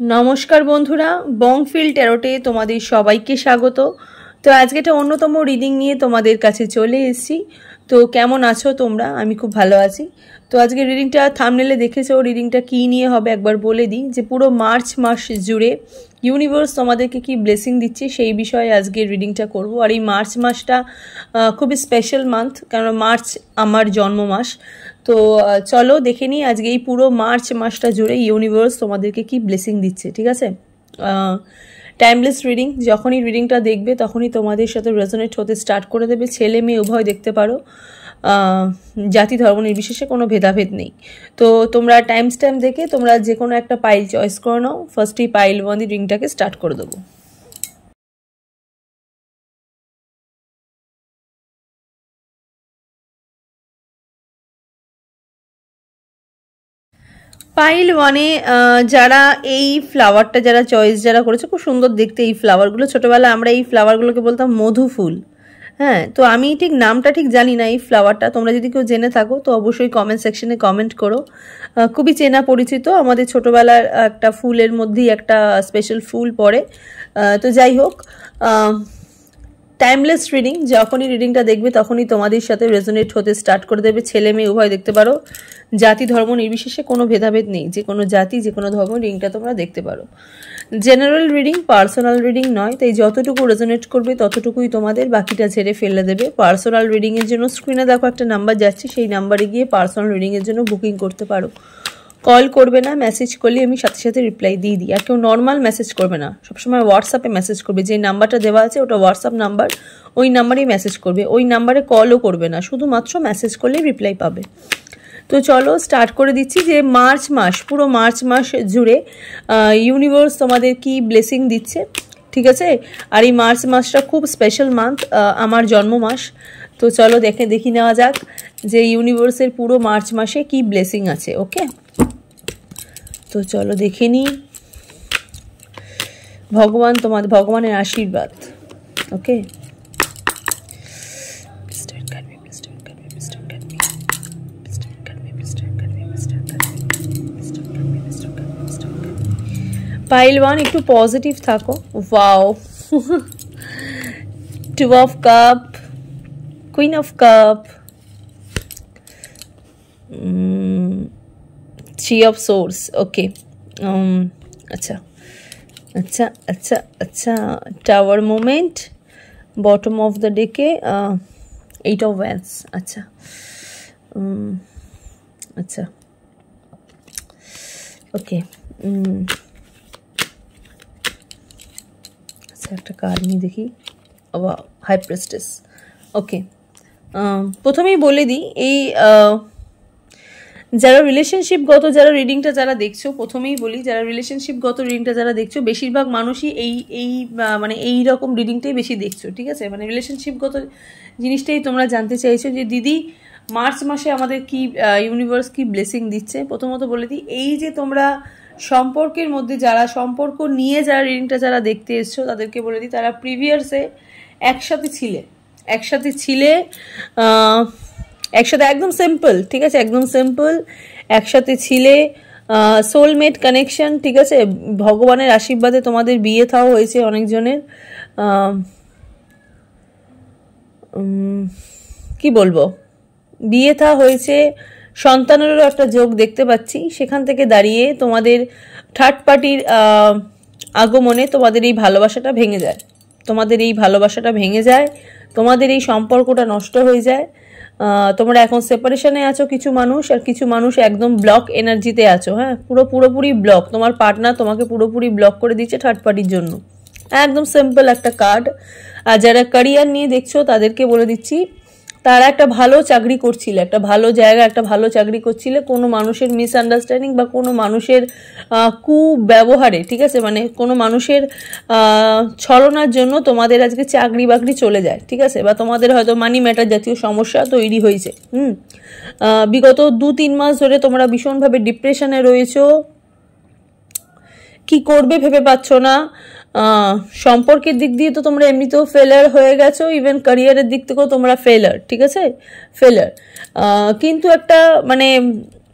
নমস্কার বন্ধুরা, বংফিল ট্যারোটে তোমাদের সবাইকে স্বাগত। তো আজকে একটা অন্যতম রিডিং নিয়ে তোমাদের কাছে চলে এসেছি। তো কেমন আছো তোমরা? আমি খুব ভালো আছি। তো আজকে রিডিংটা থাম্বনেলে দেখেছো, রিডিংটা কী নিয়ে হবে একবার বলে দিই, যে পুরো মার্চ মাস জুড়ে ইউনিভার্স তোমাদেরকে কি ব্লেসিং দিচ্ছে সেই বিষয়ে আজকে রিডিংটা করব। আর এই মার্চ মাসটা খুবই স্পেশাল মান্থ, কারণ মার্চ আমার জন্ম মাস। তো চলো দেখে নিই আজকে এই পুরো মার্চ মাসটা জুড়ে ইউনিভার্স তোমাদেরকে কি ব্লেসিং দিচ্ছে। ঠিক আছে, টাইমলেস রিডিং। যখনই রিডিংটা দেখবে তখনই তোমাদের সাথে রেজোনেট হতে স্টার্ট করে দেবে। ছেলে মেয়ে উভয় দেখতে পারো, জাতি ধর্ম নির্বিশেষে কোনো ভেদাভেদ নেই। তো তোমরা টাইম স্ট্যাম্প দেখে তোমরা যে কোনো একটা পাইল চয়েস করে নাও। ফার্স্টেই পাইল 1 দিয়ে রিডিংটাকে স্টার্ট করে দেবো। পাইল 1-এ যারা এই ফ্লাওয়ারটা যারা চয়েস যারা করেছে, খুব সুন্দর দেখতে এই ফ্লাওয়ারগুলো। ছোটোবেলায় আমরা এই ফ্লাওয়ারগুলোকে বলতাম মধু ফুল। হ্যাঁ, তো আমি ঠিক নামটা ঠিক জানি না এই ফ্লাওয়ারটা। তোমরা যদি কেউ জেনে থাকো তো অবশ্যই কমেন্ট সেকশনে কমেন্ট করো। খুবই চেনা পরিচিত, আমাদের ছোটোবেলার একটা ফুলের মধ্যেই একটা স্পেশাল ফুল পড়ে। তো যাই হোক, টাইমলেস রিডিং। যখনই রিডিংটা দেখবে তখনই তোমাদের সাথে রেজোনেট হতে স্টার্ট করে দেবে। ছেলে মেয়ে উভয় দেখতে পারো, জাতি ধর্ম নির্বিশেষে কোনো ভেদাভেদ নেই। যে কোনো জাতি, যে কোনো ধর্ম রিডিংটা তোমরা দেখতে পারো। জেনারেল রিডিং, পার্সোনাল রিডিং নয়, তাই যতটুকু রেজোনেট করবে ততটুকুই তোমাদের, বাকিটা ছেড়ে ফেলে দেবে। পার্সোনাল রিডিংয়ের জন্য স্ক্রিনে দেখো একটা নাম্বার যাচ্ছে, সেই নাম্বারে গিয়ে পার্সোনাল রিডিংয়ের জন্য বুকিং করতে পারো। কল করবে না, মেসেজ করলে আমি সাথে সাথে রিপ্লাই দিয়ে দিই। আর কেউ নর্মাল মেসেজ করবে না, সবসময় হোয়াটসঅ্যাপে মেসেজ করবে। যে নাম্বারটা দেওয়া আছে ওটা হোয়াটসঅ্যাপ নাম্বার, ওই নাম্বারেই মেসেজ করবে। ওই নাম্বারে কলও করবে না, শুধুমাত্র মেসেজ করলে রিপ্লাই পাবে। তো চলো স্টার্ট করে দিচ্ছি যে মার্চ মাস, পুরো মার্চ মাস জুড়ে ইউনিভার্স তোমাদের কি ব্লেসিং দিচ্ছে। ঠিক আছে, আর এই মার্চ মাসটা খুব স্পেশাল মান্থ, আমার জন্ম মাস। তো চলো দেখি নেওয়া যাক যে ইউনিভার্সের পুরো মার্চ মাসে কি ব্লেসিং আছে। ওকে, তো চলো দেখে নিই ভগবানের আশীর্বাদ। ওকে, পাইল 1 একটু পজিটিভ থাকো। Wow, 2 of cup, queen of cup, 3 of swords. Okay, আচ্ছা আচ্ছা আচ্ছা আচ্ছা, tower moment, bottom of the ডেকে 8 অফ ওয়ান্ডস। আচ্ছা আচ্ছা, ওকে, আচ্ছা একটা কার্ড নিয়ে দেখি। হাই প্রেস্টেস। ওকে, প্রথমেই বলে দিই এই যারা রিলেশনশিপগত যারা রিডিংটা যারা দেখছো, প্রথমেই বলি যারা রিলেশনশিপগত রিডিংটা যারা দেখছো, বেশিরভাগ মানুষই এই মানে এই রকম রিডিংটাই বেশি দেখছো। ঠিক আছে, মানে রিলেশনশিপগত জিনিসটাই তোমরা জানতে চাইছো যে দিদি মার্চ মাসে আমাদের কি ইউনিভার্স কি ব্লেসিং দিচ্ছে। প্রথমত বলে দিই, এই যে তোমরা সম্পর্কের মধ্যে যারা সম্পর্ক নিয়ে যারা রিডিংটা যারা দেখতে এসছো তাদেরকে বলে দিই, তারা প্রিভিয়াসে একসাথে ছিলে একসাথে, একদম সিম্পল। ঠিক আছে, একদম সিম্পল, একসাথে ছিলে, সোলমেট কানেকশন। ঠিক আছে, ভগবানের আশীর্বাদে তোমাদের বিয়ে থাও হয়েছে অনেকজনের। কি বলবো, বিয়ে থা হয়েছে, সন্তানেরও একটা যোগ দেখতে পাচ্ছি। সেখান থেকে দাঁড়িয়ে তোমাদের থার্ড পার্টির আগমনে তোমাদের এই ভালোবাসাটা ভেঙে যায়, তোমাদের এই সম্পর্কটা নষ্ট হয়ে যায়। তোমরা এখন সেপারেশনে আছো কিছু মানুষ, আর কিছু মানুষ একদম ব্লক এনার্জিতে আছো। হ্যাঁ, পুরোপুরি ব্লক, তোমার পার্টনার তোমাকে পুরোপুরি ব্লক করে দিচ্ছে থার্ড পার্টির জন্য। একদম সিম্পল একটা কার্ড। আর যারা ক্যারিয়ার নিয়ে দেখছো তাদেরকে বলে দিচ্ছি, তারা একটা ভালো চাকরি করছিলে, একটা ভালো জায়গায় একটা ভালো চাকরি করছিলে, কোনো মানুষের মিসআন্ডারস্ট্যান্ডিং বা কোনো মানুষের কুব্যবহারে, ঠিক আছে, মানে কোনো মানুষের ছলনার জন্য তোমাদের আজকে চাকরি বাকরি চলে যায়। ঠিক আছে, বা তোমাদের হয়তো মানি ম্যাটার জাতীয় সমস্যা তৈরি হয়েছে। বিগত 2-3 মাস ধরে তোমরা ভীষণভাবে ডিপ্রেশনে রয়েছো, কি করবে ভেবে পাচ্ছ না। সম্পর্কের দিক দিয়ে তো তোমরা এমনিতেও ফেলার হয়ে গেছো, ইভেন ক্যারিয়ারের দিক থেকেও তোমরা ফেলার। ঠিক আছে, ফেলার, কিন্তু একটা মানে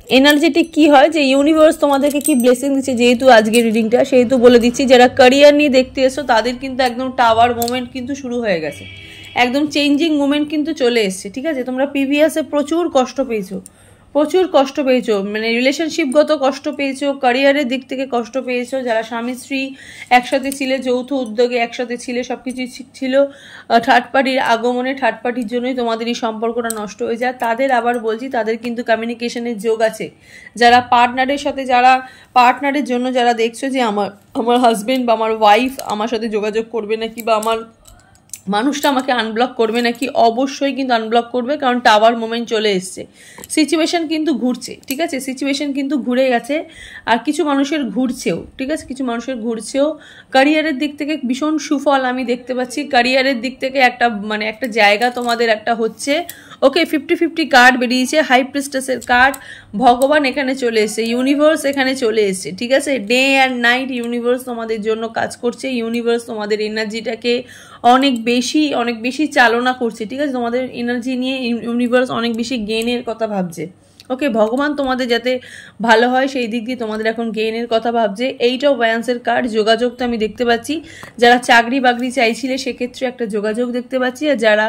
এনার্জেটিক কি হয় যে ইউনিভার্স তোমাদেরকে কি ব্লেসিং দিচ্ছে, যেহেতু আজকের রিডিংটা সেহেতু বলে দিচ্ছি, যারা ক্যারিয়ার নিয়ে দেখতে এসো তাদের কিন্তু একদম টাওয়ার মোমেন্ট কিন্তু শুরু হয়ে গেছে, একদম চেঞ্জিং মোমেন্ট কিন্তু চলে এসছে। ঠিক আছে, তোমরা প্রিভিয়াসে প্রচুর কষ্ট পেয়েছো, মানে রিলেশনশিপগত কষ্ট পেয়েছো, ক্যারিয়ারের দিক থেকে কষ্ট পেয়েছো, যারা স্বামী স্ত্রী একসাথে ছিলে, যৌথ উদ্যোগে একসাথে ছিলে, সব কিছুই ছিল, থার্ড পার্টির আগমনে, থার্ড পার্টির জন্যই তোমাদের এই সম্পর্কটা নষ্ট হয়ে যায়। তাদের আবার বলছি, তাদের কিন্তু কমিউনিকেশনের যোগ আছে। যারা পার্টনারের সাথে, যারা পার্টনারের জন্য যারা দেখছো যে আমার হাজবেন্ড বা আমার ওয়াইফ আমার সাথে যোগাযোগ করবে নাকি, বা আমার মানুষটা আমাকে আনব্লক করবে নাকি, অবশ্যই কিন্তু আনব্লক করবে, কারণ টাওয়ার মোমেন্ট চলে এসছে। সিচুয়েশন কিন্তু ঘুরছে, ঠিক আছে, সিচুয়েশন কিন্তু ঘুরে গেছে, আর কিছু মানুষের ঘুরছেও, ঠিক আছে, কিছু মানুষের ঘুরছেও। ক্যারিয়ারের দিক থেকে ভীষণ সুফল আমি দেখতে পাচ্ছি, ক্যারিয়ারের দিক থেকে একটা জায়গা তোমাদের একটা হচ্ছে। ওকে, 50-50 কার্ড বেরিয়েছে, হাই প্রিস্টেসের কার্ড, ভগবান এখানে চলে এসছে, ইউনিভার্স এখানে চলে এসছে, ঠিক আছে। ডে অ্যান্ড নাইট ইউনিভার্স তোমাদের জন্য কাজ করছে, ইউনিভার্স তোমাদের এনার্জিটাকে অনেক বেশি চালনা করছে, ঠিক আছে। তোমাদের এনার্জি নিয়ে ইউনিভার্স অনেক বেশি গেইনের কথা ভাবছে। ওকে, ভগবান তোমাদের যাতে ভালো হয় সেই দিক দিয়ে তোমাদের এখন গেইনের কথা ভাবছে। এইট অফ ওয়ান্সের কার্ড, যোগাযোগ তো আমি দেখতে পাচ্ছি, যারা চাকরি বাকরি চাইছিলে সেক্ষেত্রে একটা যোগাযোগ দেখতে পাচ্ছি, আর যারা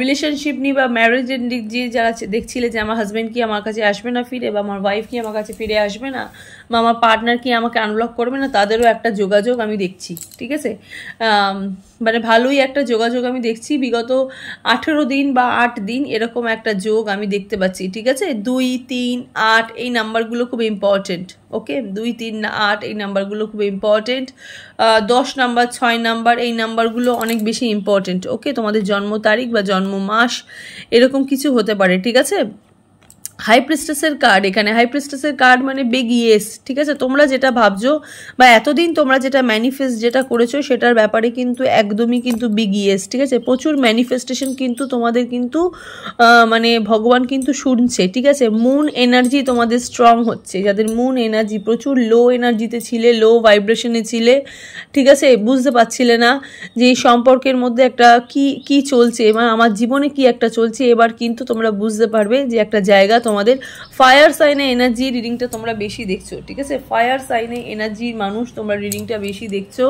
রিলেশনশিপ নিয়ে বা ম্যারেজের দিক দিয়ে যারা দেখছিলে যে আমার হাজব্যান্ড কি আমার কাছে আসবে না ফিরে, বা আমার ওয়াইফ কি আমার কাছে ফিরে আসবে না, বা আমার পার্টনার কি আমাকে আনব্লক করবে না, তাদেরও একটা যোগাযোগ আমি দেখছি, ঠিক আছে। মানে ভালোই একটা যোগাযোগ আমি দেখছি, বিগত 18 দিন বা 8 দিন এরকম একটা যোগ আমি দেখতে পাচ্ছি, ঠিক আছে। 2, 3, 8 এই নাম্বারগুলো খুব ইম্পর্টেন্ট। ওকে, 2, 3, 8 এই নাম্বারগুলো খুব ইম্পর্টেন্ট। 10 নাম্বার, 6 নাম্বার এই নাম্বারগুলো অনেক বেশি ইম্পর্টেন্ট। ওকে, তোমাদের জন্ম তারিখ বা জন্ম মাস এরকম কিছু হতে পারে, ঠিক আছে। হাই প্রিস্টেসের কার্ড, এখানে হাই প্রিস্টেসের কার্ড মানে বিগ ইয়েস, ঠিক আছে। তোমরা যেটা ভাবছো বা এতদিন তোমরা যেটা ম্যানিফেস্ট যেটা করেছো সেটার ব্যাপারে কিন্তু একদমই কিন্তু বিগ ইয়েস, ঠিক আছে। প্রচুর ম্যানিফেস্টেশন কিন্তু তোমাদের কিন্তু মানে ভগবান কিন্তু শুনছে, ঠিক আছে। মুন এনার্জি তোমাদের স্ট্রং হচ্ছে, যাদের মুন এনার্জি প্রচুর লো এনার্জিতে ছিলে, লো ভাইব্রেশনে ছিলে, ঠিক আছে, বুঝতে পারছিলে না যে এই সম্পর্কের মধ্যে একটা কি চলছে, মানে আমার জীবনে কি একটা চলছে। এবার কিন্তু তোমরা বুঝতে পারবে যে একটা জায়গা তোমাদের ফায়ার সাইনে এনার্জি রিডিংটা তোমরা বেশি দেখছো, ঠিক আছে। ফায়ার সাইনে এনার্জির মানুষ তোমরা রিডিংটা বেশি দেখছো।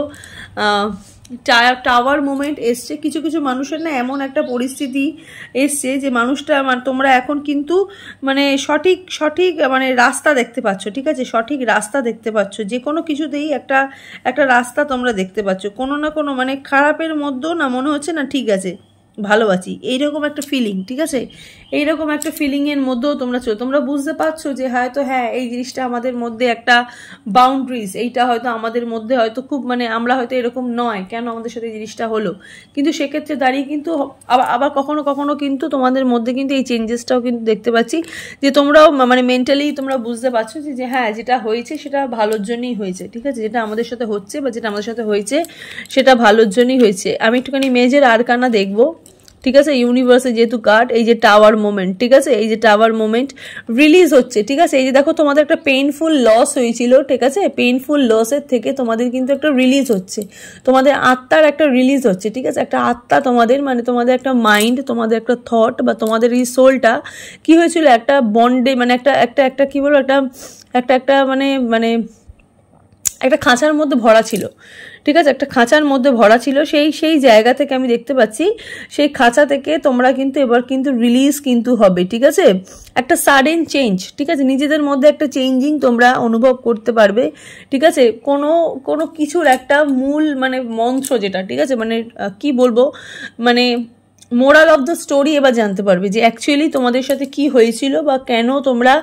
টাওয়ার মোমেন্ট এসছে, কিছু কিছু মানুষের না এমন একটা পরিস্থিতি এসছে যে মানুষটা তোমরা এখন কিন্তু মানে সঠিক মানে রাস্তা দেখতে পাচ্ছ, ঠিক আছে, সঠিক রাস্তা দেখতে পাচ্ছ, যে কোনো কিছুতেই একটা রাস্তা তোমরা দেখতে পাচ্ছ, কোনো না কোনো মানে খারাপের মধ্যেও না মনে হচ্ছে না ঠিক আছে ভালো আছি, এইরকম একটা ফিলিং, ঠিক আছে। এইরকম একটা ফিলিংয়ের মধ্যেও তোমরা বুঝতে পারছো যে হয়তো হ্যাঁ এই জিনিসটা আমাদের মধ্যে একটা বাউন্ডারিজ, এইটা হয়তো আমাদের মধ্যে হয়তো খুব মানে আমরা হয়তো এরকম নয়, কেন আমাদের সাথে এই জিনিসটা হলো। কিন্তু সেক্ষেত্রে দাঁড়িয়ে কিন্তু আবার কখনো কখনো কিন্তু তোমাদের মধ্যে কিন্তু এই চেঞ্জেসটাও কিন্তু দেখতে পাচ্ছি, যে তোমরাও মানে মেন্টালি তোমরা বুঝতে পারছো যে হ্যাঁ যেটা হয়েছে সেটা ভালোর জন্যই হয়েছে, ঠিক আছে। যেটা আমাদের সাথে হচ্ছে বা যেটা আমাদের সাথে হয়েছে সেটা ভালোর জন্যই হয়েছে। আমি একটুখানি মেজর আরকানা দেখবো, ঠিক আছে। ইউনিভার্সে যেহেতু কার্ড, এই যে টাওয়ার মোমেন্ট, ঠিক আছে, এই যে টাওয়ার মোমেন্ট রিলিজ হচ্ছে, ঠিক আছে। এই যে দেখো তোমাদের একটা পেইনফুল লস হয়েছিল, ঠিক আছে, পেইনফুল লসের থেকে তোমাদের কিন্তু একটা রিলিজ হচ্ছে, তোমাদের আত্মার একটা রিলিজ হচ্ছে, ঠিক আছে। একটা আত্মা তোমাদের মানে তোমাদের একটা মাইন্ড, তোমাদের একটা থট বা তোমাদের এই সোলটা কি হয়েছিল একটা বন্ডে মানে একটা কি বলবো একটা মানে একটা খাঁচার মধ্যে ভরা ছিল, ঠিক আছে, একটা খাঁচার মধ্যে ভরা ছিল। সেই জায়গা থেকে আমি দেখতে পাচ্ছি সেই খাঁচা থেকে তোমরা কিন্তু এবার কিন্তু রিলিজ কিন্তু হবে, ঠিক আছে। একটা সাডেন চেঞ্জ, ঠিক আছে, নিজেদের মধ্যে একটা চেঞ্জিং তোমরা অনুভব করতে পারবে, ঠিক আছে। কোনো কিছুর একটা মূল মানে মন্ত্র যেটা, ঠিক আছে, মানে কি বলবো মানে মোরাল অফ দ্য স্টোরি এবার জানতে পারবে যে অ্যাকচুয়ালি তোমাদের সাথে কি হয়েছিল বা কেন তোমরা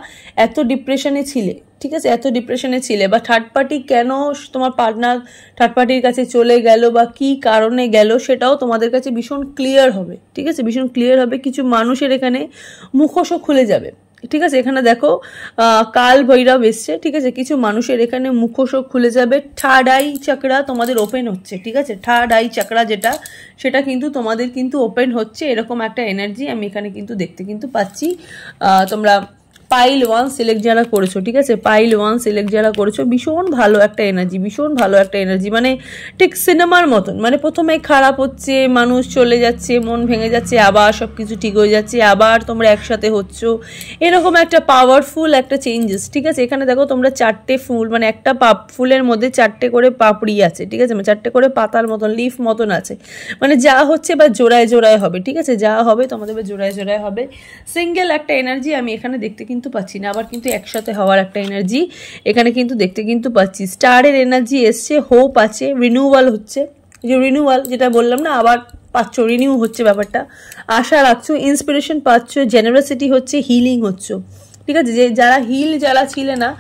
এত ডিপ্রেশনে ছিলে, ঠিক আছে, এত ডিপ্রেশনে ছিলে, বা থার্ড পার্টি কেন তোমার পার্টনার থার্ড পার্টির কাছে চলে গেল বা কি কারণে গেল সেটাও তোমাদের কাছে ভীষণ ক্লিয়ার হবে, ঠিক আছে, ভীষণ ক্লিয়ার হবে। কিছু মানুষের এখানে মুখোশও খুলে যাবে, ঠিক আছে। এখানে দেখো কাল ভৈরব এসছে, ঠিক আছে, কিছু মানুষের এখানে মুখোশও খুলে যাবে। থার্ড আই চাকরা তোমাদের ওপেন হচ্ছে, ঠিক আছে, থার্ড আই চাকরা যেটা সেটা কিন্তু তোমাদের কিন্তু ওপেন হচ্ছে, এরকম একটা এনার্জি আমি এখানে কিন্তু দেখতে কিন্তু পাচ্ছি। তোমরা পাইল 1 সিলেক্ট যারা করেছো, ঠিক আছে, পাইল 1 সিলেক্ট যারা করেছো, ভীষণ ভালো একটা এনার্জি, ভীষণ ভালো একটা এনার্জি, মানে ঠিক সিনেমার মতন, মানে প্রথমে খারাপ হচ্ছে, মানুষ চলে যাচ্ছে, মন ভেঙে যাচ্ছে, আবার সব কিছু ঠিক হয়ে যাচ্ছে, আবার তোমরা একসাথে হচ্ছ, এরকম একটা পাওয়ারফুল একটা চেঞ্জেস, ঠিক আছে। এখানে দেখো তোমরা 4টে ফুল, মানে একটা ফুলের মধ্যে 4টে করে পাপড়ি আছে, ঠিক আছে, মানে 4টে করে পাতার মতন, লিফ মতন আছে, মানে যা হচ্ছে বা জোড়ায় জোড়ায় হবে, ঠিক আছে, যা হবে তোমাদের জোড়ায় জোড়ায় হবে। সিঙ্গেল একটা এনার্জি আমি এখানে দেখতে কিন্তু পাচ্ছি না, আবার কিন্তু একসাথে হওয়ার একটা এনার্জি এখানে কিন্তু দেখতে কিন্তু পাচ্ছি। স্টারের এনার্জি এসছে, হোপ আছে, রিনিউয়াল হচ্ছে, যে রিনিউয়াল যেটা বললাম না, আবার পাচ্ছ, রিনিউ হচ্ছে ব্যাপারটা, আশা রাখছো, ইন্সপিরেশন পাচ্ছ, জেনারসিটি হচ্ছে, হিলিং হচ্ছে, ঠিক আছে, যে যারা হিল যারা ছিলে না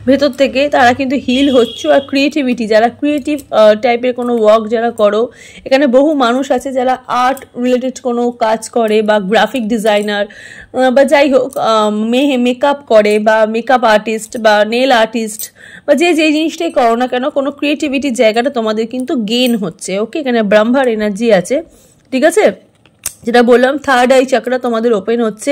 ভেতর থেকে তারা কিন্তু হিল হচ্ছে। আর ক্রিয়েটিভিটি, যারা ক্রিয়েটিভ টাইপের কোনো ওয়ার্ক যারা করো, এখানে বহু মানুষ আছে যারা আর্ট রিলেটেড কোনো কাজ করে, বা গ্রাফিক ডিজাইনার, বা যাই হোক মেকআপ করে, বা মেকআপ আর্টিস্ট, বা নেল আর্টিস্ট, বা যে জিনিসটাই করো না কেন, কোনো ক্রিয়েটিভিটির জায়গাটা তোমাদের কিন্তু গেইন হচ্ছে। ওকে, এখানে ব্রহ্মার এনার্জি আছে, ঠিক আছে, যেটা বললাম থার্ড আই চাকরা তোমাদের ওপেন হচ্ছে,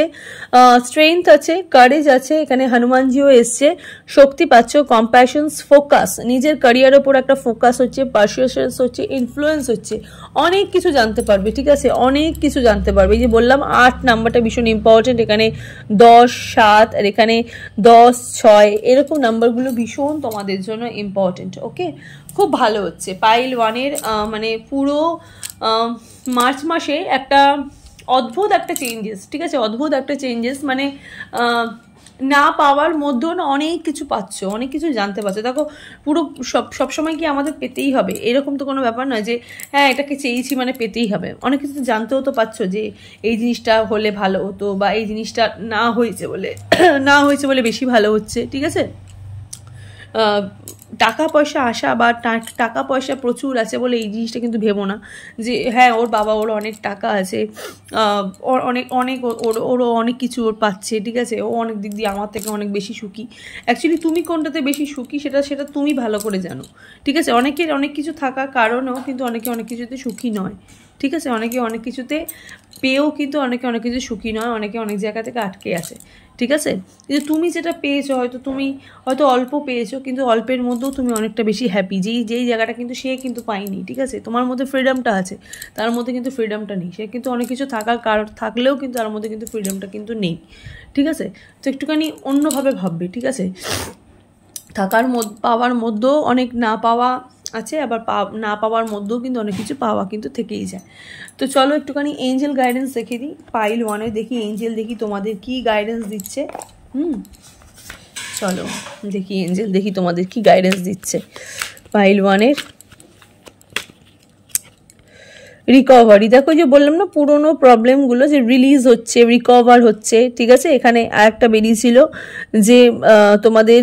স্ট্রেংথ আছে, কারেজ আছে, এখানে হনুমানজিও এসছে, শক্তি পাচ্ছ, কম্প্যাশনস, ফোকাস, নিজের ক্যারিয়ারের ওপর একটা ফোকাস হচ্ছে, পারসুয়েশনস হচ্ছে, ইনফ্লুয়েন্স হচ্ছে, অনেক কিছু জানতে পারবে, ঠিক আছে, অনেক কিছু জানতে পারবে। এই যে বললাম 8 নাম্বারটা ভীষণ ইম্পর্টেন্ট, এখানে 10, 7 আর এখানে 10, 6 এরকম নাম্বারগুলো ভীষণ তোমাদের জন্য ইম্পর্টেন্ট। ওকে, খুব ভালো হচ্ছে পাইল 1-এর, মানে পুরো মার্চ মাসে একটা অদ্ভুত একটা চেঞ্জেস, ঠিক আছে, অদ্ভুত একটা চেঞ্জেস, মানে না পাওয়ার মধ্যেও না অনেক কিছু পাচ্ছ, অনেক কিছু জানতে পারছো। দেখো পুরো সবসময় কি আমাদের পেতেই হবে এরকম তো কোনো ব্যাপার নয় যে হ্যাঁ এটাকে চেয়েছি মানে পেতেই হবে, অনেক কিছু তো জানতেও তো পারছো যে এই জিনিসটা হলে ভালো হতো, বা এই জিনিসটা না হয়েছে বলে না হয়েছে বলে বেশি ভালো হচ্ছে, ঠিক আছে। টাকা পয়সা আসা বা টাকা পয়সা প্রচুর আছে বলে এই জিনিসটা কিন্তু ভেবো না যে হ্যাঁ ওর বাবা ওর অনেক টাকা আছে, ওর অনেক অনেক ওরও অনেক কিছু ওর পাচ্ছে, ঠিক আছে, ও অনেক দিক দিয়ে আমার থেকে অনেক বেশি সুখী। অ্যাকচুয়ালি তুমি কোনটাতে বেশি সুখী সেটা তুমি ভালো করে জানো, ঠিক আছে। অনেকের অনেক কিছু থাকার কারণেও কিন্তু অনেকে অনেক কিছুতে সুখী নয়, ঠিক আছে, অনেকে অনেক কিছুতে পেয়েও কিন্তু অনেকে অনেক কিছু সুখী নয়, অনেকে অনেক জায়গা থেকে আটকে আসে, ঠিক আছে। কিন্তু তুমি যেটা পেয়েছো, তুমি হয়তো অল্প পেয়েছো, কিন্তু অল্পের মধ্যেও তুমি অনেকটা বেশি হ্যাপি, যেই জায়গাটা কিন্তু সে কিন্তু পায়নি, ঠিক আছে। তোমার মধ্যে ফ্রিডমটা আছে, তার মধ্যে কিন্তু ফ্রিডমটা নেই, সে কিন্তু অনেক কিছু থাকলেও কিন্তু তার মধ্যে কিন্তু ফ্রিডমটা কিন্তু নেই, ঠিক আছে। তো একটুখানি অন্যভাবে ভাববে, ঠিক আছে। পাওয়ার মধ্যেও অনেক না পাওয়া আছে, আবার না পাওয়ার মধ্যেও কিন্তু অনেক কিছু পাওয়া কিন্তু থেকেই যায়। তো চলো একটুখানি এঞ্জেল গাইডেন্স দেখে দিই, পাইল 1-এ দেখি এঞ্জেল, দেখি তোমাদের কি গাইডেন্স দিচ্ছে। চলো দেখি এঞ্জেল, দেখি তোমাদের কি গাইডেন্স দিচ্ছে পাইল 1-এর। রিকভারি, দেখো যে বললাম না পুরোনো প্রবলেমগুলো যে রিলিজ হচ্ছে, রিকভার হচ্ছে, ঠিক আছে। এখানে আরেকটা বেরিয়েছিল যে তোমাদের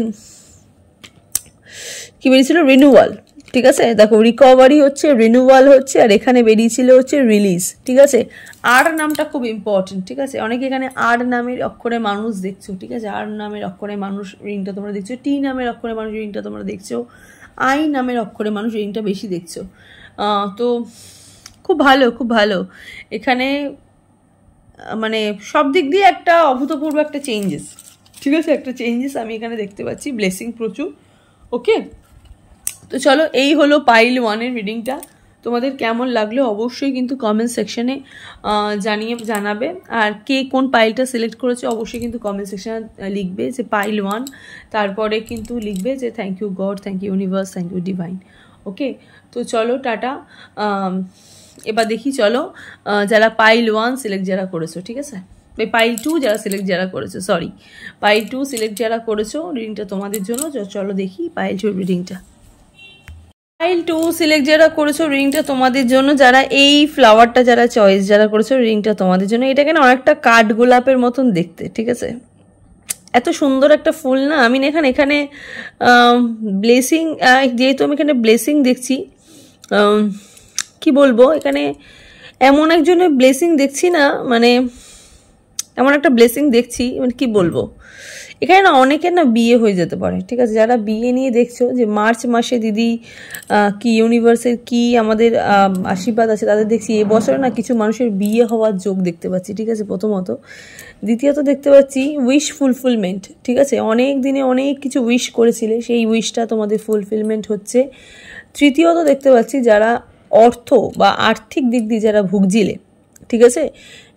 কি বেরিয়েছিল, রিনিউয়াল, ঠিক আছে। দেখো রিকভারি হচ্ছে, রিনিউয়াল হচ্ছে, আর এখানে বেরিয়েছিল হচ্ছে রিলিজ, ঠিক আছে। আর নামটা খুব ইম্পর্টেন্ট, ঠিক আছে। অনেকে এখানে আর নামের অক্ষরে মানুষ দেখছো, ঠিক আছে, আর নামের অক্ষরে মানুষ রিংটা তোমরা দেখছো, টি নামের অক্ষরে মানুষ রিংটা তোমরা দেখছো, আই নামের অক্ষরে মানুষ রিংটা বেশি দেখছো। তো খুব ভালো, খুব ভালো এখানে, মানে সব দিক দিয়ে একটা অভূতপূর্ব একটা চেঞ্জেস, ঠিক আছে, একটা চেঞ্জেস আমি এখানে দেখতে পাচ্ছি, ব্লেসিং প্রচুর। ওকে, তো চলো এই হলো পাইল 1-এর রিডিংটা। তোমাদের কেমন লাগলো অবশ্যই কিন্তু কমেন্ট সেকশনে জানাবে, আর কে কোন পাইলটা সিলেক্ট করেছে অবশ্যই কিন্তু কমেন্ট সেকশনে লিখবে যে পাইল 1, তারপরে কিন্তু লিখবে যে thank you God, thank you universe, thank you divine. Okay, তো চলো টাটা। এবার দেখি চলো যারা পাইল 1 সিলেক্ট যারা করেছো, ঠিক আছে, পাইল 2 যারা সিলেক্ট যারা করেছো, সরি পাইল 2 সিলেক্ট যারা করেছো, রিডিংটা তোমাদের জন্য। চলো দেখি পাইল 2 রিডিংটা। পাইল 2 সিলেক্ট যারা করেছো, রিংটা তোমাদের জন্য, যারা এই ফ্লাওয়ারটা যারা চয়েস যারা করেছো, রিংটা তোমাদের জন্য। এটা কেন অনেকটা কাঠ গোলাপের মতন দেখতে, ঠিক আছে, এত সুন্দর একটা ফুল না। আমি এখানে ব্লেসিং, যেহেতু আমি এখানে ব্লেসিং দেখছি, কি বলবো, এখানে এমন একজনের ব্লেসিং দেখছি না, মানে এমন একটা ব্লেসিং দেখছি, মানে কি বলবো, এখানে না অনেকের না বিয়ে হয়ে যেতে পারে, ঠিক আছে? যারা বিয়ে নিয়ে দেখছো যে মার্চ মাসে দিদি কি ইউনিভার্সের কি আমাদের আশীর্বাদ আছে, তাদের দেখছি এবছরে না কিছু মানুষের বিয়ে হওয়ার যোগ দেখতে পাচ্ছি, ঠিক আছে? প্রথমত। দ্বিতীয়ত দেখতে পাচ্ছি উইশ ফুলফিলমেন্ট, ঠিক আছে? অনেক দিনে অনেক কিছু উইশ করেছিলে, সেই উইশটা তোমাদের ফুলফিলমেন্ট হচ্ছে। তৃতীয়ত দেখতে পাচ্ছি যারা অর্থ বা আর্থিক দিক দিয়ে যারা ভুগছিলে, ঠিক আছে,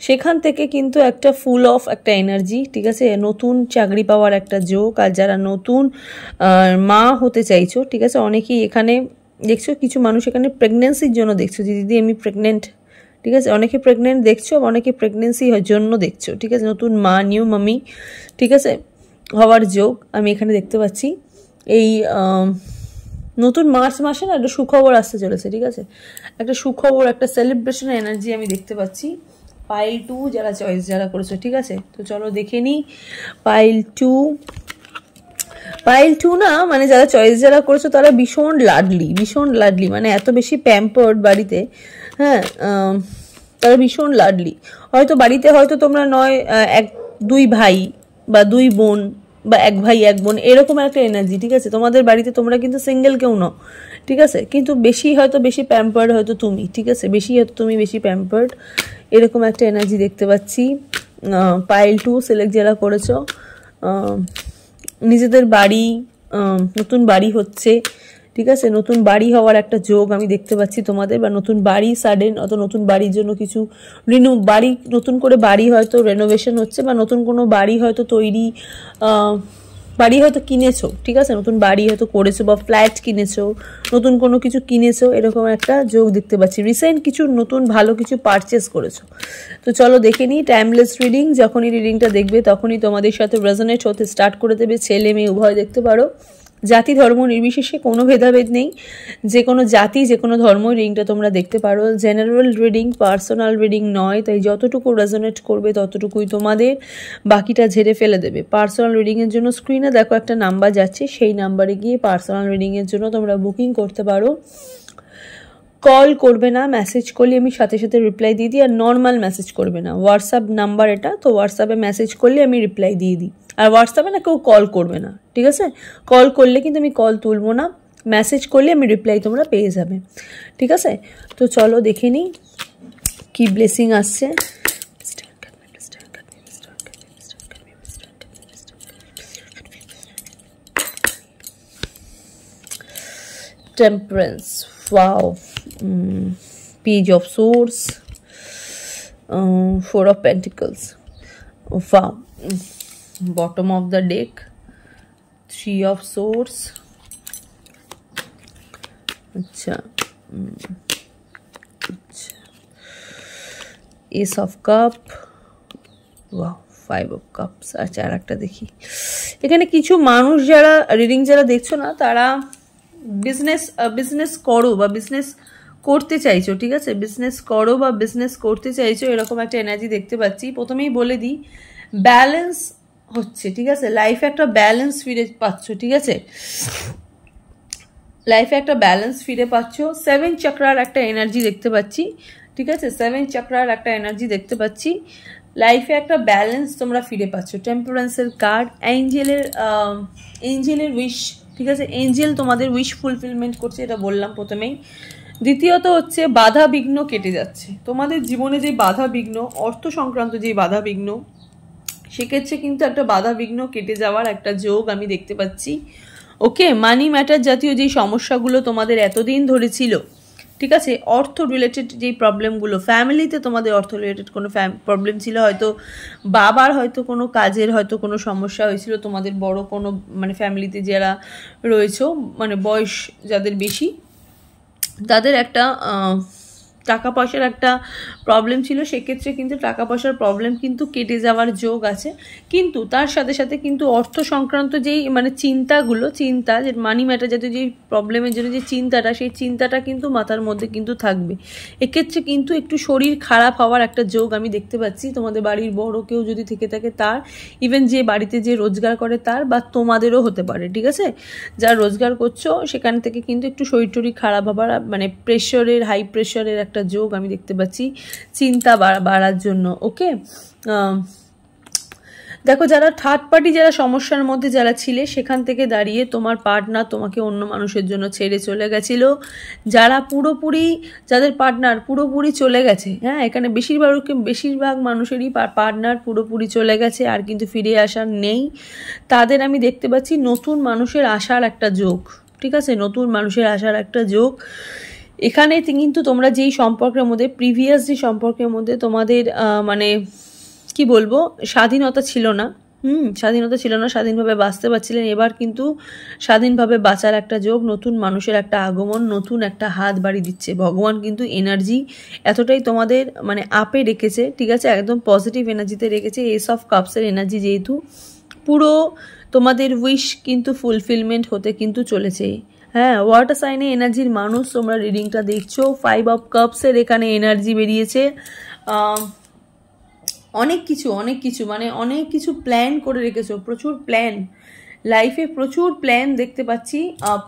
সেখান থেকে কিন্তু একটা ফুল অফ একটা এনার্জি, ঠিক আছে? নতুন চাকরি পাওয়ার একটা যোগ। আর যারা নতুন মা হতে চাইছো, ঠিক আছে, অনেকেই এখানে দেখছো, কিছু মানুষ এখানে প্রেগনেন্সির জন্য দেখছো যে দিদি আমি প্রেগনেন্ট, ঠিক আছে? অনেকে প্রেগনেন্ট দেখছো, অনেকে প্রেগনেন্সি জন্য দেখছো, ঠিক আছে? নতুন মা, নিউ মামি, ঠিক আছে, হওয়ার যোগ আমি এখানে দেখতে পাচ্ছি। এই নতুন মার্চ মাসে না একটা সুখবর আসতে চলেছে, ঠিক আছে? একটা সুখবর, একটা সেলিব্রেশনের এনার্জি আমি দেখতে পাচ্ছি। পাইল 2 যারা চয়েস যারা করেছো, ঠিক আছে? তো চলো দেখে নিই পাইল 2। পাইল 2 না মানে যারা চয়েস যারা করেছো তারা ভীষণ লাডলি, মানে এত বেশি প্যাম্পার্ড বাড়িতে, হ্যাঁ, তারা ভীষণ লাডলি। হয়তো বাড়িতে হয়তো তোমরা নয় 1-2 ভাই বা 2 বোন বা 1 ভাই 1 বোন, এরকম একটা এনার্জি, ঠিক আছে? তোমাদের বাড়িতে তোমরা কিন্তু সিঙ্গেল কেউ নও, ঠিক আছে? কিন্তু বেশি প্যাম্পার্ড হয়তো তুমি, ঠিক আছে? বেশি প্যাম্পার্ড, এরকম একটা এনার্জি দেখতে পাচ্ছি। পাইল 2 সিলেক্ট যারা করেছো, নিজেদের বাড়ি, নতুন বাড়ি হচ্ছে, ঠিক আছে? নতুন বাড়ি হওয়ার একটা যোগ আমি দেখতে পাচ্ছি তোমাদের, বা নতুন বাড়ি সাডেন, অত নতুন বাড়ির জন্য কিছু বাড়ি, নতুন করে বাড়ি হয়তো রেনোভেশন হচ্ছে, বা নতুন কোনো বাড়ি হয়তো তৈরি, বাড়ি হয়তো কিনেছো, ঠিক আছে? নতুন বাড়ি হয়তো করেছো বা ফ্ল্যাট কিনেছো, নতুন কোনো কিছু কিনেছো, এরকম একটা যোগ দেখতে পাচ্ছি। রিসেন্ট কিছু নতুন ভালো কিছু পারচেস করেছো। তো চলো দেখে নিই টাইমলেস রিডিং। যখনই রিডিংটা দেখবে তখনই তোমাদের সাথে রেজোনেট হতে স্টার্ট করে দেবে। ছেলে মেয়ে উভয় দেখতে পারো, জাতি ধর্ম নির্বিশেষে, কোনো ভেদাভেদ নেই, যে কোনো জাতি যে কোনো ধর্ম রিডিংটা তোমরা দেখতে পারো। জেনারেল রিডিং, পার্সোনাল রিডিং নয়, তাই যতটুকু রেজোনেট করবে ততটুকুই তোমাদের, বাকিটা ঝেড়ে ফেলে দেবে। পার্সোনাল রিডিংয়ের জন্য স্ক্রিনে দেখো একটা নাম্বার যাচ্ছে, সেই নাম্বারে গিয়ে পার্সোনাল রিডিংয়ের জন্য তোমরা বুকিং করতে পারো। কল করবে না, মেসেজ করলে আমি সাথে সাথে রিপ্লাই দিয়ে দিই। আর নর্মাল মেসেজ করবে না, হোয়াটসঅ্যাপ নাম্বার এটা, তো হোয়াটসঅ্যাপে মেসেজ করলে আমি রিপ্লাই দিয়ে দিই। আর হোয়াটসঅ্যাপে না কেউ কল করবে না, ঠিক আছে? কল করলে কিন্তু আমি কল তুলবো না, মেসেজ করলে আমি রিপ্লাই তোমরা পেয়ে যাবে, ঠিক আছে? তো চলো দেখে নিই কি ব্লেসিং আসছে। Temperance, wow. Page of Swords, 4 of Pentacles, wow. Bottom of the deck, 3 of Swords, अच्छा, Ace of Cup, wow, 5 of Cups। আচ্ছা আর একটা দেখি, এখানে কিছু মানুষ যারা রিডিং যারা দেখছো না, তারা বিজনেস করো বা বিজনেস করতে চাইছো, ঠিক আছে? বিজনেস করো বা বিজনেস করতে চাইছো, এরকম একটা এনার্জি দেখতে পাচ্ছি। প্রথমেই বলে দিই ব্যালেন্স হচ্ছে, ঠিক আছে? লাইফে একটা ব্যালেন্স ফিরে পাচ্ছ, ঠিক আছে? লাইফে একটা ব্যালেন্স ফিরে পাচ্ছ। 7 চক্রার একটা এনার্জি দেখতে পাচ্ছি, ঠিক আছে? 7 চক্রার একটা এনার্জি দেখতে পাচ্ছি। লাইফে একটা ব্যালেন্স তোমরা ফিরে পাচ্ছ। টেম্পারেন্সের কার্ড, এঞ্জেলের উইশ, ঠিক আছে? এঞ্জেল তোমাদের উইশ ফুলফিলমেন্ট করছে, এটা বললাম প্রথমেই। দ্বিতীয়ত হচ্ছে বাধা বিঘ্ন কেটে যাচ্ছে তোমাদের জীবনে, যে বাধা বিঘ্ন, অর্থ সংক্রান্ত যে বাধা বিঘ্ন, সেক্ষেত্রে কিন্তু একটা বাধা বিঘ্ন কেটে যাওয়ার একটা যোগ আমি দেখতে পাচ্ছি। ওকে, মানি ম্যাটার জাতীয় যে সমস্যাগুলো তোমাদের এতদিন ধরে ছিল, ঠিক আছে? অর্থ রিলেটেড যেই প্রবলেমগুলো, ফ্যামিলিতে তোমাদের অর্থ রিলেটেড কোনো প্রবলেম ছিল, হয়তো বাবার হয়তো কোনো কাজের হয়তো কোনো সমস্যা হয়েছিল, তোমাদের বড় কোনো মানে ফ্যামিলিতে যারা রয়েছে, মানে বয়স যাদের বেশি, তাদের একটা টাকা পয়সার একটা প্রবলেম ছিল, সেক্ষেত্রে কিন্তু টাকা পয়সার প্রবলেম কিন্তু কেটে যাওয়ার যোগ আছে। কিন্তু তার সাথে সাথে কিন্তু অর্থ সংক্রান্ত যেই মানে চিন্তা যে মানি ম্যাটার জাতীয় যেই প্রবলেমের জন্য যে চিন্তাটা, সেই চিন্তাটা কিন্তু মাথার মধ্যে কিন্তু থাকবে। এক্ষেত্রে কিন্তু একটু শরীর খারাপ হওয়ার একটা যোগ আমি দেখতে পাচ্ছি। তোমাদের বাড়ির বড় কেউ যদি থেকে থাকে তার, ইভেন যে বাড়িতে যে রোজগার করে তার, বা তোমাদেরও হতে পারে, ঠিক আছে? যারা রোজগার করছো সেখান থেকে কিন্তু একটু শরীর টরীর খারাপ হবার, মানে প্রেশারের, হাই প্রেশারের একটা যোগ আমি দেখতে পাচ্ছি চিন্তা বাড়ার জন্য। ওকে, দেখো যারা থার্ড পার্টি, যারা সমস্যার মধ্যে যারা ছিলে, সেখান থেকে দাঁড়িয়ে তোমার পার্টনার তোমাকে অন্য মানুষের জন্য ছেড়ে চলে গেছিল। যারা পুরোপুরি, যাদের পার্টনার পুরোপুরি চলে গেছে, হ্যাঁ, এখানে বেশিরভাগ মানুষেরই পার্টনার পুরোপুরি চলে গেছে, আর কিন্তু ফিরে আসার নেই। তাদের আমি দেখতে পাচ্ছি নতুন মানুষের আসার একটা যোগ, ঠিক আছে, নতুন মানুষের আসার একটা যোগ। এখানে কিন্তু তোমরা যেই সম্পর্কের মধ্যে, প্রিভিয়াস যে সম্পর্কের মধ্যে তোমাদের মানে কি বলবো, স্বাধীনতা ছিল না, স্বাধীনতা ছিল না, স্বাধীনভাবে বাঁচতে পারছিলেন। এবার কিন্তু স্বাধীনভাবে বাঁচার একটা যোগ, নতুন মানুষের একটা আগমন, নতুন একটা হাত বাড়ি দিচ্ছে ভগবান। কিন্তু এনার্জি এতটাই তোমাদের মানে আপে রেখেছে, ঠিক আছে, একদম পজিটিভ এনার্জিতে রেখেছে। এস অফ কাপসের এনার্জি যেহেতু, পুরো তোমাদের উইশ কিন্তু ফুলফিলমেন্ট হতে কিন্তু চলেছে। হ্যাঁ, ওয়াটার সাইনে এনার্জির মানুষ তোমরা রিডিংটা দেখছো। 5 অফ কাপসের এখানে এনার্জি বেরিয়েছে। অনেক কিছু মানে অনেক কিছু প্ল্যান করে রেখেছো, প্রচুর প্ল্যান লাইফে, প্রচুর প্ল্যান দেখতে পাচ্ছি।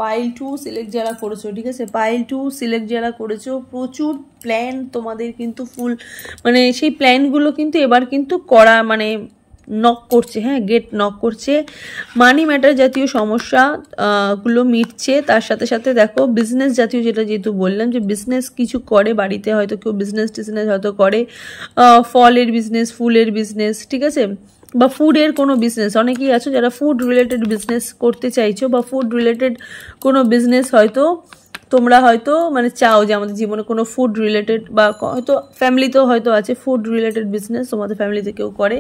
পাইল 2 সিলেক্ট যারা করেছো, ঠিক আছে, পাইল 2 সিলেক্ট যারা করেছো, প্রচুর প্ল্যান তোমাদের কিন্তু ফুল, মানে সেই প্ল্যানগুলো কিন্তু এবার কিন্তু করা মানে নক করছে, হ্যাঁ, গেট নক করছে। মানি ম্যাটার জাতীয় সমস্যা গুলো মিটছে। তার সাথে সাথে দেখো বিজনেস জাতীয়, যেটা যেহেতু বললাম যে বিজনেস কিছু করে বাড়িতে, হয়তো কেউ বিজনেস হয়তো করে, ফলের বিজনেস, ফুলের বিজনেস, ঠিক আছে, বা ফুডের কোনো বিজনেস। অনেকেই আছো যারা ফুড রিলেটেড বিজনেস করতে চাইছো, বা ফুড রিলেটেড কোনো বিজনেস হয়তো তোমরা হয়তো মানে চাও যে আমাদের জীবনে কোনো ফুড রিলেটেড, বা হয়তো ফ্যামিলিতেও হয়তো আছে ফুড রিলেটেড বিজনেস, তোমাদের ফ্যামিলিতে কেউ করে,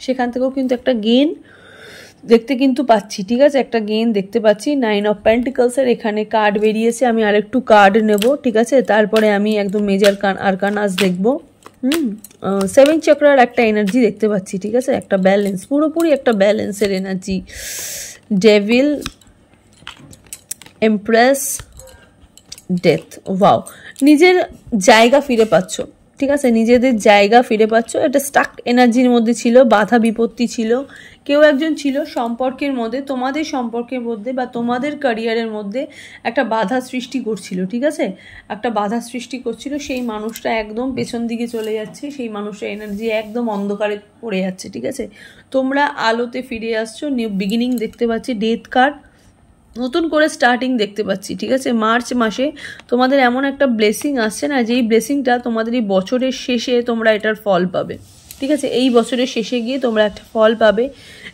সেখান থেকেও কিন্তু একটা গেইন দেখতে কিন্তু পাচ্ছি, ঠিক আছে, একটা গেইন দেখতে পাচ্ছি। 9 অফ পেন্টিকলসের এখানে কার্ড বেরিয়েছে। আমি আরেকটু কার্ড নেব, ঠিক আছে, তারপরে আমি একদম মেজর আরকানাস দেখবো। 7 চক্রার একটা এনার্জি দেখতে পাচ্ছি, ঠিক আছে, একটা ব্যালেন্স, পুরোপুরি একটা ব্যালেন্সের energy. Devil, empress, death. Wow, নিজের জায়গা ফিরে পাচ্ছ, ঠিক আছে, নিজেদের জায়গা ফিরে পাচ্ছ। একটা স্টাক এনার্জির মধ্যে ছিল, বাধা বিপত্তি ছিল, কেউ একজন ছিল সম্পর্কের মধ্যে, তোমাদের সম্পর্কের মধ্যে বা তোমাদের ক্যারিয়ারের মধ্যে একটা বাধা সৃষ্টি করছিল, ঠিক আছে, একটা বাধা সৃষ্টি করছিল। সেই মানুষটা একদম পেছন দিকে চলে যাচ্ছে, সেই মানুষটা এনার্জি একদম অন্ধকারে পড়ে যাচ্ছে, ঠিক আছে, তোমরা আলোতে ফিরে আসছো। নিউ বিগিনিং দেখতে পাচ্ছি, ডেথ কার্ড, নতুন করে স্টার্টিং দেখতে পাচ্ছি, ঠিক আছে। মার্চ মাসে তোমাদের এমন একটা ব্লেসিং আসছে না, যেই ব্লেসিংটা তোমাদের এই বছরের শেষে তোমরা এটার ফল পাবে, ঠিক আছে, এই বছরের শেষে গিয়ে তোমরা একটা ফল পাবে,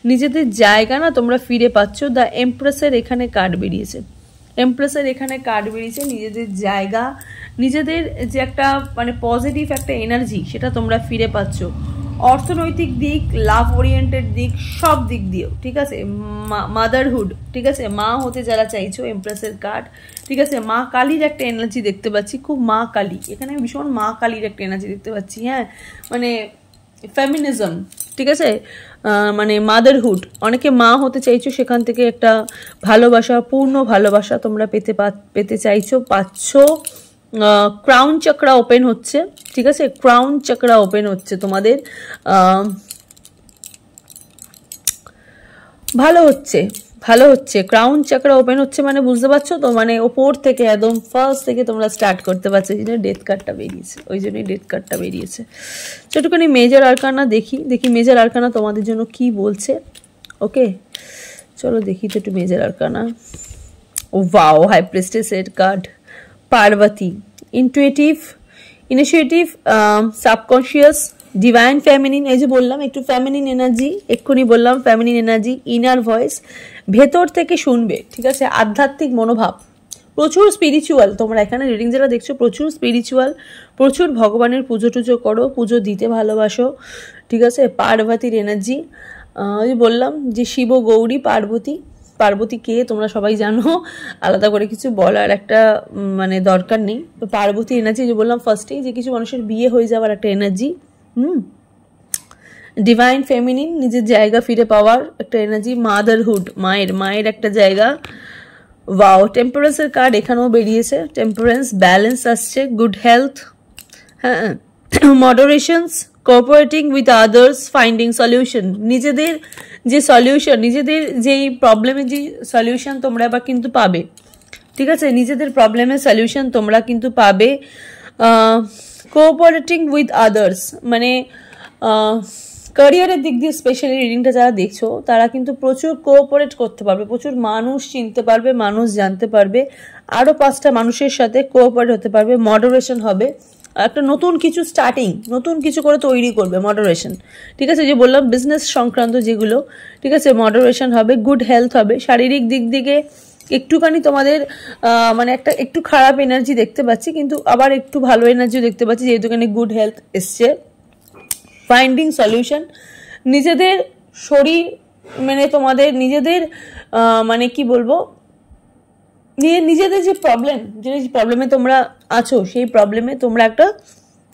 নিজেদের জায়গা না তোমরা ফিরে পাচ্ছ। দ্য এমপ্রেসের এখানে কার্ড বেরিয়েছে, এমপ্রেসের এখানে কার্ড বেরিয়েছে, নিজেদের জায়গা, নিজেদের যে একটা মানে পজিটিভ একটা এনার্জি, সেটা তোমরা ফিরে পাচ্ছ। অর্থনৈতিক দিক, লাভ ওরিয়েন্টেড দিক, সব দিক দিয়েও, ঠিক আছে, মাদারহুড, ঠিক আছে, মা হতে যারা চাইছো, এমপ্রেসের কার্ড, ঠিক আছে। মা কালীর একটা এনার্জি দেখতে পাচ্ছি, খুব মা কালী, এখানে ভীষণ মা কালীর একটা এনার্জি দেখতে পাচ্ছি, হ্যাঁ, মানে ফেমিনিজম, ঠিক আছে, মানে মাদারহুড, অনেকে মা হতে চাইছো, সেখান থেকে একটা ভালোবাসা, পূর্ণ ভালোবাসা তোমরা পেতে চাইছো, পাচ্ছ। ক্রাউন চক্রা ওপেন হচ্ছে, ঠিক আছে, ক্রাউন চক্রা ওপেন হচ্ছে তোমাদের, ভালো হচ্ছে, ভালো হচ্ছে। ক্রাউন চক্রা ওপেন হচ্ছে মানে বুঝতে পারছো তো, মানে ওপর থেকে একদম ফার্স্ট থেকে তোমরা স্টার্ট করতে পারছো। এই জন্য ডেথ কার্ডটা বেরিয়েছে, ওই জন্যই ডেথ কার্ডটা বেরিয়েছে। ছোটখানি মেজর আরকানা দেখি মেজর আরকানা তোমাদের জন্য কি বলছে। ওকে, চলো দেখি তো একটু মেজর আরকানা। ও ওয়াও, হাই প্রেস্টেসের card, Parvati, intuitive, initiative, subconscious, divine feminine, এই যে বললাম একটু ফ্যামিনিন এনার্জি, এক্ষুনি বললাম ফ্যামিনিন এনার্জি, ইনার ভয়েস, ভেতর থেকে শুনবে, ঠিক আছে, আধ্যাত্মিক মনোভাব, প্রচুর স্পিরিচুয়াল। তোমরা এখানে রিডিং যারা দেখছো প্রচুর স্পিরিচুয়াল, প্রচুর ভগবানের পুজো টুজো করো, পুজো দিতে ভালোবাসো, ঠিক আছে। পার্বতীর এনার্জি, ওই বললাম যে শিব গৌরী পার্বতী, পার্বতী কে তোমরা সবাই জানো, আলাদা করে কিছু বলার একটা মানে দরকার নেই। তো পার্বতী এনার্জি যে বললাম ফার্স্টেই, যে কিছু মানুষের বিয়ে হয়ে যাওয়ার একটা এনার্জি। ডিভাইন ফেমিনিন, নিজের জায়গা ফিরে পাওয়ার একটা এনার্জি। মাদারহুড, মায়ের একটা জায়গা। ওয়াও, টেম্পারেন্সের কার্ড এখানেও বেরিয়েছে, টেম্পারেন্স, ব্যালেন্স আসছে, গুড হেলথ, হ্যাঁ, moderations, cooperating with others, finding solution, নিজেদের যে সলিউশন, নিজেদের যেই প্রবলেমের যে সলিউশন তোমরা এবার কিন্তু পাবে, ঠিক আছে, নিজেদের প্রবলেমের সলিউশন তোমরা কিন্তু পাবে। কোঅপারেটিং উইথ আদার্স মানে ক্যারিয়ারের দিক দিয়ে স্পেশালি রিডিংটা যারা দেখছো তারা কিন্তু প্রচুর কোঅপারেট করতে পারবে, প্রচুর মানুষ চিনতে পারবে, মানুষ জানতে পারবে, আরও 5টা মানুষের সাথে কোঅপারেট হতে পারবে, মডারেশন হবে, একটা নতুন কিছু স্টার্টিং, নতুন কিছু করে তৈরি করবে, মডারেশন, ঠিক আছে, যে বললাম বিজনেস সংক্রান্ত যেগুলো, ঠিক আছে, মডারেশন হবে, গুড হেলথ হবে, শারীরিক দিক থেকে একটুখানি তোমাদের মানে একটা একটু খারাপ এনার্জি দেখতে পাচ্ছি, কিন্তু আবার একটু ভালো এনার্জিও দেখতে পাচ্ছি, যেহেতু এখানে গুড হেলথ এসছে। ফাইন্ডিং সলিউশন, নিজেদের শরীর মানে তোমাদের নিজেদের মানে কি বলবো, নিজেদের যে প্রবলেম, যে প্রবলেমে তোমরা আছো সেই প্রবলেমে তোমরা একটা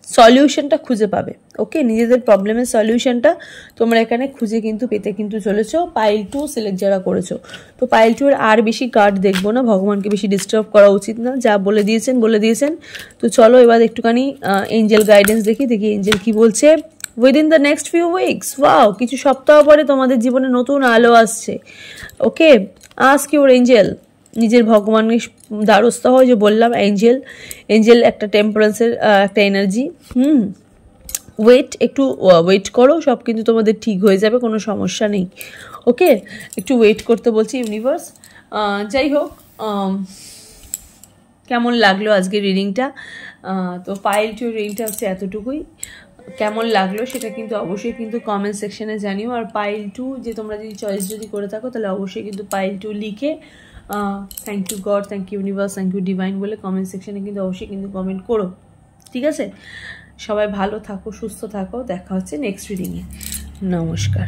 সলিউশনটা খুঁজে পাবে। ওকে, নিজেদের প্রবলেমের সলিউশনটা তোমরা এখানে খুঁজে কিন্তু পেতে কিন্তু চলেছো। পাইল 2 সিলেক্ট যারা করেছো, তো পাইল 2 এর আর বেশি কার্ড দেখবো না, ভগবানকে বেশি ডিস্টার্ব করা উচিত না, যা বলে দিয়েছেন। তো চলো এবার একটুখানি এঞ্জেল গাইডেন্স দেখি এঞ্জেল কি বলছে। Within the next few weeks, wow, কিছু সপ্তাহ পরে তোমাদের জীবনে নতুন আলো আসছে। ওকে, আস্ক ইউর এঞ্জেল, নিজের ভগবানের দ্বারস্থ হয়, যে বললাম এঞ্জেল একটা টেম্পারেন্সের একটা এনার্জি। একটু ওয়েট করো, সব কিন্তু তোমাদের ঠিক হয়ে যাবে, কোনো সমস্যা নেই। ওকে, একটু ওয়েট করতে বলছি ইউনিভার্স। যাই হোক, কেমন লাগলো আজকে রিডিংটা? তো পাইল 2 রিডিংটা হচ্ছে এতটুকুই। কেমন লাগলো সেটা কিন্তু অবশ্যই কিন্তু কমেন্ট সেকশনে জানিও। আর পাইল 2 যে তোমরা যদি চয়েস যদি করে থাকো তাহলে অবশ্যই কিন্তু পাইল 2 লিখে thank you God, thank you universe, thank you divine বলে কমেন্ট সেকশনে কিন্তু অবশ্যই কিন্তু কমেন্ট করো, ঠিক আছে? সবাই ভালো থাকো, সুস্থ থাকো, দেখা হচ্ছে নেক্সট রিডিংয়ে। নমস্কার।